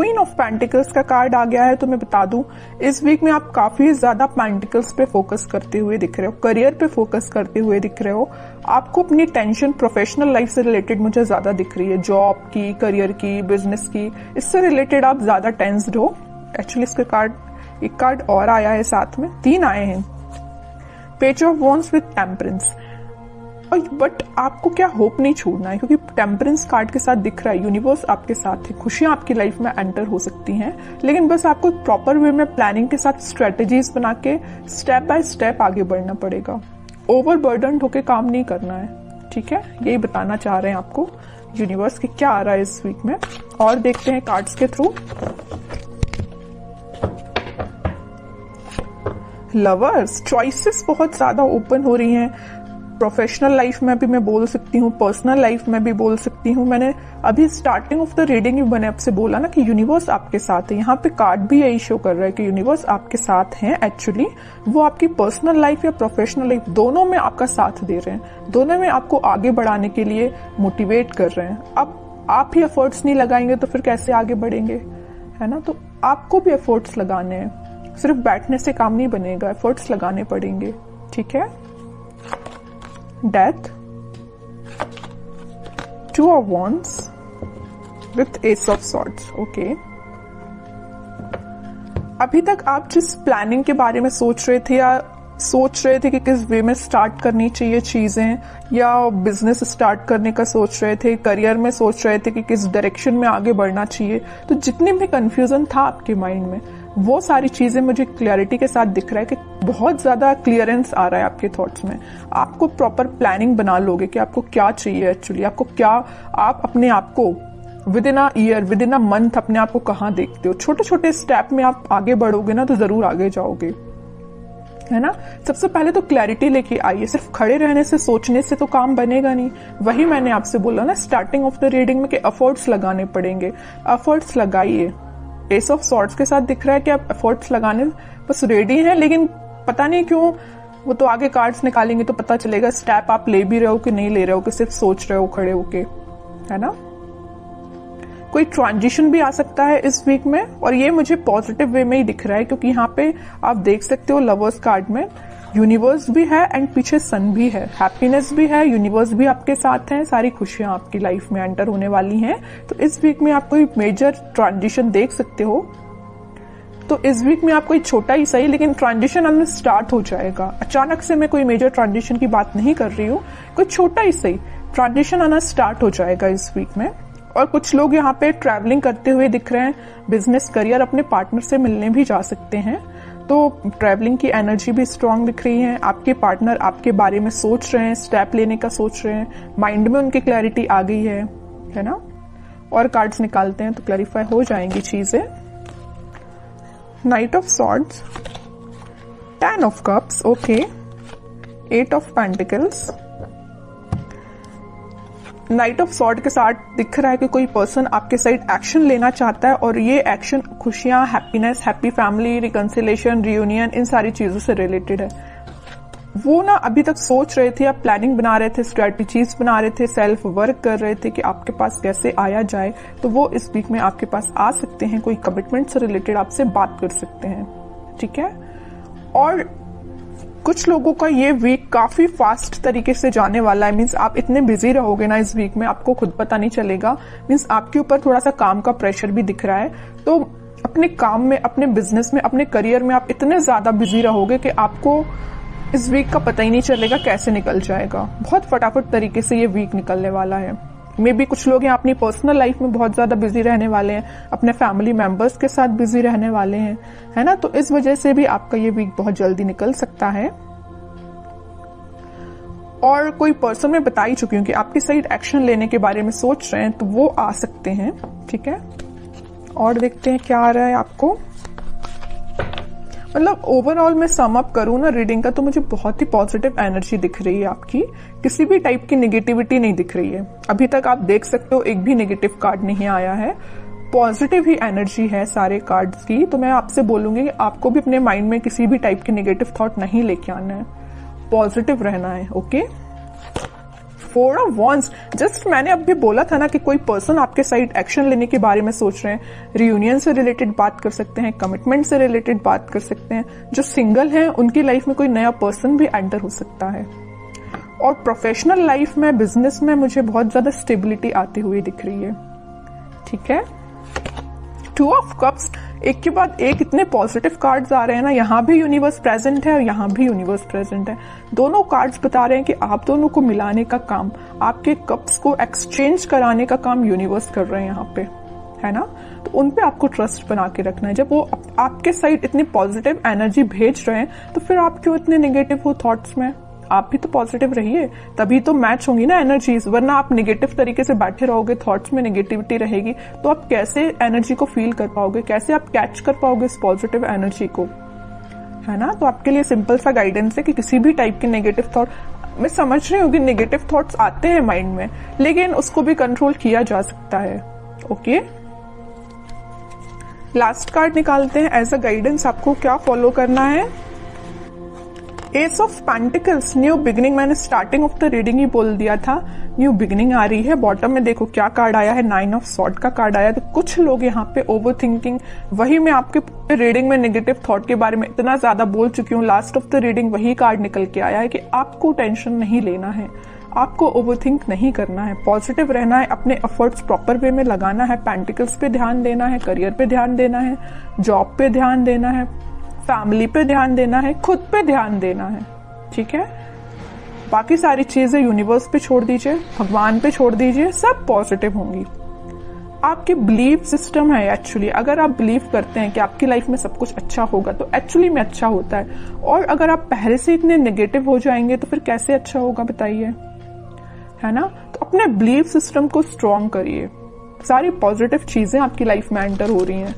Queen of pentacles का card आ गया है। तो मैं बता दूं, इस वीक में आप काफी ज्यादा पेंटिकल्स पे फोकस करते हुए दिख रहे हो, करियर पे फोकस करते हुए दिख रहे हो। आपको अपनी टेंशन प्रोफेशनल लाइफ से रिलेटेड मुझे ज्यादा दिख रही है, जॉब की, करियर की, बिजनेस की, इससे रिलेटेड आप ज्यादा टेंस्ड हो। एक्चुअली इसके कार्ड, एक कार्ड और आया है साथ में, 3 आए हैं, page of wands with temperance. But आपको क्या होप नहीं छोड़ना है, क्योंकि टेम्परेंस कार्ड के साथ दिख रहा है यूनिवर्स आपके साथ है, खुशियां आपकी लाइफ में एंटर हो सकती हैं, लेकिन बस आपको प्रॉपर वे में प्लानिंग के साथ स्ट्रेटेजीज बना के स्टेप बाय स्टेप आगे बढ़ना पड़ेगा। ओवरबर्डन्ड होके काम नहीं करना है, ठीक है। यही बताना चाह रहे हैं आपको यूनिवर्स के क्या आ रहा है इस वीक में। और देखते हैं कार्ड्स के थ्रू। लवर्स, चॉइसेस बहुत ज्यादा ओपन हो रही हैं। प्रोफेशनल लाइफ में भी मैं बोल सकती हूँ, पर्सनल लाइफ में भी बोल सकती हूँ। मैंने अभी स्टार्टिंग ऑफ द रीडिंग भी मैंने आपसे बोला ना कि यूनिवर्स आपके साथ है। यहाँ पे कार्ड भी यही शो कर रहा है कि यूनिवर्स आपके साथ हैं। एक्चुअली वो आपकी पर्सनल लाइफ या प्रोफेशनल लाइफ दोनों में आपका साथ दे रहे हैं, दोनों में आपको आगे बढ़ाने के लिए मोटिवेट कर रहे हैं। अब आप ही एफर्ट्स नहीं लगाएंगे तो फिर कैसे आगे बढ़ेंगे, है ना। तो आपको भी एफर्ट्स लगाने हैं, सिर्फ बैठने से काम नहीं बनेगा, एफर्ट्स लगाने पड़ेंगे, ठीक है। Death, 2 of wands with ace of swords, okay. अभी तक आप जिस प्लानिंग के बारे में सोच रहे थे या सोच रहे थे कि किस वे में स्टार्ट करनी चाहिए चीजें, या बिजनेस स्टार्ट करने का सोच रहे थे, करियर में सोच रहे थे कि किस डायरेक्शन में आगे बढ़ना चाहिए, तो जितने भी कंफ्यूजन था आपके माइंड में, वो सारी चीजें मुझे क्लैरिटी के साथ दिख रहा है कि बहुत ज्यादा क्लियरेंस आ रहा है आपके थॉट्स में। आपको प्रॉपर प्लानिंग बना लोगे कि आपको क्या चाहिए एक्चुअली, आपको क्या, आप अपने आप को with in a year, with in a month अपने आप को कहाँ देखते हो। छोटे छोटे स्टेप में आप आगे बढ़ोगे ना तो जरूर आगे जाओगे, है ना। सबसे पहले तो क्लैरिटी लेके आइए, सिर्फ खड़े रहने से, सोचने से तो काम बनेगा नहीं। वही मैंने आपसे बोला ना स्टार्टिंग ऑफ द रीडिंग में कि एफर्ट्स लगाने पड़ेंगे, एफर्ट्स लगाइए। एस ऑफ सॉर्ड्स के साथ दिख रहा है कि आप एफर्ट्स लगाने बस रेडी हैं, लेकिन पता नहीं क्यों, वो तो आगे कार्ड्स निकालेंगे तो पता चलेगा स्टेप आप ले भी रहे हो कि नहीं ले रहे हो, कि सिर्फ सोच रहे हो खड़े होके, है ना। कोई ट्रांजिशन भी आ सकता है इस वीक में, और ये मुझे पॉजिटिव वे में ही दिख रहा है, क्योंकि यहाँ पे आप देख सकते हो लवर्स कार्ड में यूनिवर्स भी है एंड पीछे सन भी है, हैप्पीनेस भी है, यूनिवर्स भी आपके साथ है, सारी खुशियां आपकी लाइफ में एंटर होने वाली हैं। तो इस वीक में आप कोई मेजर ट्रांजिशन देख सकते हो। तो इस वीक में आप कोई छोटा ही सही, लेकिन ट्रांजिशन अंदर स्टार्ट हो जाएगा। अचानक से मैं कोई मेजर ट्रांजिशन की बात नहीं कर रही हूँ, कोई छोटा ही सही ट्रांजिशन आना स्टार्ट हो जाएगा इस वीक में। और कुछ लोग यहाँ पे ट्रैवलिंग करते हुए दिख रहे हैं, बिजनेस करियर अपने पार्टनर से मिलने भी जा सकते हैं, तो ट्रैवलिंग की एनर्जी भी स्ट्रांग दिख रही है। आपके पार्टनर आपके बारे में सोच रहे हैं, स्टेप लेने का सोच रहे हैं, माइंड में उनकी क्लैरिटी आ गई है ना। और कार्ड्स निकालते हैं तो क्लैरिफाई हो जाएंगी चीजें। Night of swords, 10 of cups, okay, 8 of pentacles. Night of sword के साथ दिख रहा है कि कोई पर्सन आपके साइड एक्शन लेना चाहता है, और ये एक्शन खुशियां, happiness, happy family, reconciliation, reunion, इन सारी चीजों से रिलेटेड है। वो ना अभी तक सोच रहे थे, आप प्लानिंग बना रहे थे, स्ट्रेटेजीज बना रहे थे, सेल्फ वर्क कर रहे थे कि आपके पास कैसे आया जाए, तो वो इस वीक में आपके पास आ सकते हैं। कोई कमिटमेंट से रिलेटेड आपसे बात कर सकते हैं, ठीक है। और कुछ लोगों का ये वीक काफी फास्ट तरीके से जाने वाला है, मीन्स आप इतने बिजी रहोगे ना इस वीक में, आपको खुद पता नहीं चलेगा। मीन्स आपके ऊपर थोड़ा सा काम का प्रेशर भी दिख रहा है, तो अपने काम में, अपने बिजनेस में, अपने करियर में आप इतने ज्यादा बिजी रहोगे कि आपको इस वीक का पता ही नहीं चलेगा कैसे निकल जाएगा। बहुत फटाफट तरीके से ये वीक निकलने वाला है। मे बी कुछ लोग यहाँ अपनी पर्सनल लाइफ में बहुत ज्यादा बिजी रहने वाले हैं, अपने फैमिली मेंबर्स के साथ बिजी रहने वाले हैं, है ना। तो इस वजह से भी आपका ये वीक बहुत जल्दी निकल सकता है। और कोई पर्सन मैं बता ही चुकी हूँ कि आपकी साइड एक्शन लेने के बारे में सोच रहे हैं, तो वो आ सकते हैं, ठीक है। और देखते हैं क्या आ रहा है आपको। मतलब ओवरऑल मैं सम अप करूँ ना रीडिंग का, तो मुझे बहुत ही पॉजिटिव एनर्जी दिख रही है आपकी, किसी भी टाइप की नेगेटिविटी नहीं दिख रही है। अभी तक आप देख सकते हो एक भी नेगेटिव कार्ड नहीं आया है, पॉजिटिव ही एनर्जी है सारे कार्ड्स की। तो मैं आपसे बोलूंगी कि आपको भी अपने माइंड में किसी भी टाइप की नेगेटिव थॉट नहीं लेके आना है, पॉजिटिव रहना है, ओके। 4 ऑफ वॉन्ड्स, जस्ट मैंने अभी बोला था ना कि कोई पर्सन आपके साइड एक्शन लेने के बारे में सोच रहे हैं। रियूनियन से रिलेटेड बात कर सकते हैं, कमिटमेंट से रिलेटेड बात कर सकते हैं। जो सिंगल हैं उनकी लाइफ में कोई नया पर्सन भी एंटर हो सकता है। और प्रोफेशनल लाइफ में, बिजनेस में मुझे बहुत ज्यादा स्टेबिलिटी आती हुई दिख रही है। ठीक है, 2 ऑफ कप्स, एक के बाद एक इतने पॉजिटिव कार्ड्स आ रहे हैं ना। यहाँ भी यूनिवर्स प्रेजेंट है और यहाँ भी यूनिवर्स प्रेजेंट है। दोनों कार्ड्स बता रहे हैं कि आप दोनों को मिलाने का काम, आपके कप्स को एक्सचेंज कराने का काम यूनिवर्स कर रहे हैं यहाँ पे, है ना। तो उन पे आपको ट्रस्ट बना के रखना है। जब वो आपके साइड इतनी पॉजिटिव एनर्जी भेज रहे हैं तो फिर आप क्यों इतने नेगेटिव हो थॉट्स में। आप भी तो पॉजिटिव रहिए, तभी तो मैच होंगी ना एनर्जीज। वरना आप नेगेटिव तरीके से बैठे रहोगे, थॉट्स में नेगेटिविटी रहेगी, तो आप कैसे एनर्जी को फील कर पाओगे, कैसे आप कैच कर पाओगे इस पॉजिटिव एनर्जी को, है ना। तो आपके लिए सिंपल सा गाइडेंस है कि किसी भी टाइप के नेगेटिव थॉट, मैं समझ रही हूँ कि नेगेटिव थॉट्स आते हैं माइंड में, लेकिन उसको भी कंट्रोल किया जा सकता है। ओके, लास्ट कार्ड निकालते हैं एज अ गाइडेंस, आपको क्या फॉलो करना है। S of pentacles, new beginning. मैंने स्टार्टिंग ऑफ द रीडिंग ही बोल दिया था, न्यू बिगिनिंग आ रही है। बॉटम में देखो क्या कार्ड आया है, 9 ऑफ सॉर्ड का कार्ड आया है। तो कुछ लोग यहाँ पे ओवर थिंकिंग, वही मैं आपके रीडिंग में नेगेटिव थॉट के बारे में इतना ज्यादा बोल चुकी हूँ, लास्ट ऑफ द रीडिंग वही कार्ड निकल के आया है कि आपको टेंशन नहीं लेना है, आपको ओवरथिंक नहीं करना है, पॉजिटिव रहना है, अपने एफर्ट्स प्रॉपर वे में लगाना है, पेंटिकल्स पे ध्यान देना है, करियर पे ध्यान देना है, जॉब पे ध्यान देना है, फैमिली पे ध्यान देना है, खुद पे ध्यान देना है। ठीक है, बाकी सारी चीजें यूनिवर्स पे छोड़ दीजिए, भगवान पे छोड़ दीजिए, सब पॉजिटिव होंगी। आपकी बिलीफ सिस्टम है एक्चुअली। अगर आप बिलीव करते हैं कि आपकी लाइफ में सब कुछ अच्छा होगा तो एक्चुअली में अच्छा होता है। और अगर आप पहले से इतने नेगेटिव हो जाएंगे तो फिर कैसे अच्छा होगा बताइए, है ना। तो अपने बिलीफ सिस्टम को स्ट्रॉन्ग करिए, सारी पॉजिटिव चीजें आपकी लाइफ में एंटर हो रही हैं।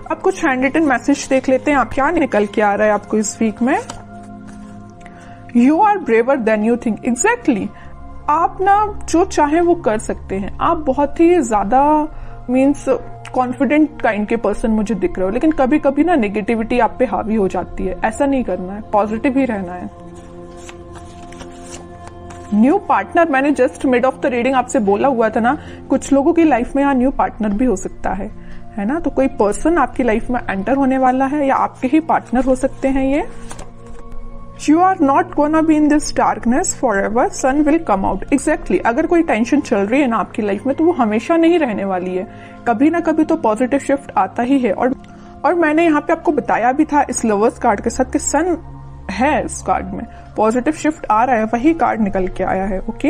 अब कुछ हैंड रिटन मैसेज देख लेते हैं, आप क्या निकल के आ रहा है आपको इस वीक में। You are braver than you think. Exactly, आप ना जो चाहे वो कर सकते हैं। आप बहुत ही ज्यादा मीन्स कॉन्फिडेंट काइंड के पर्सन मुझे दिख रहे हो, लेकिन कभी कभी ना नेगेटिविटी आप पे हावी हो जाती है। ऐसा नहीं करना है, पॉजिटिव ही रहना है। न्यू पार्टनर, मैंने just mid of the reading आपसे बोला हुआ था ना, कुछ लोगों की लाइफ में यहाँ न्यू पार्टनर भी हो सकता है ना। तो कोई पर्सन आपकी लाइफ में एंटर होने वाला है या आपके ही पार्टनर हो सकते हैं ये। You are not gonna be in this darkness for ever, sun will come out. Exactly, अगर कोई टेंशन चल रही है ना आपकी लाइफ में तो वो हमेशा नहीं रहने वाली है, कभी ना कभी तो पॉजिटिव शिफ्ट आता ही है। और मैंने यहाँ पे आपको बताया भी था इस लवर्स कार्ड के साथ कि सन है इस कार्ड में, पॉजिटिव शिफ्ट आ रहा है, वही कार्ड निकल के आया है। ओके,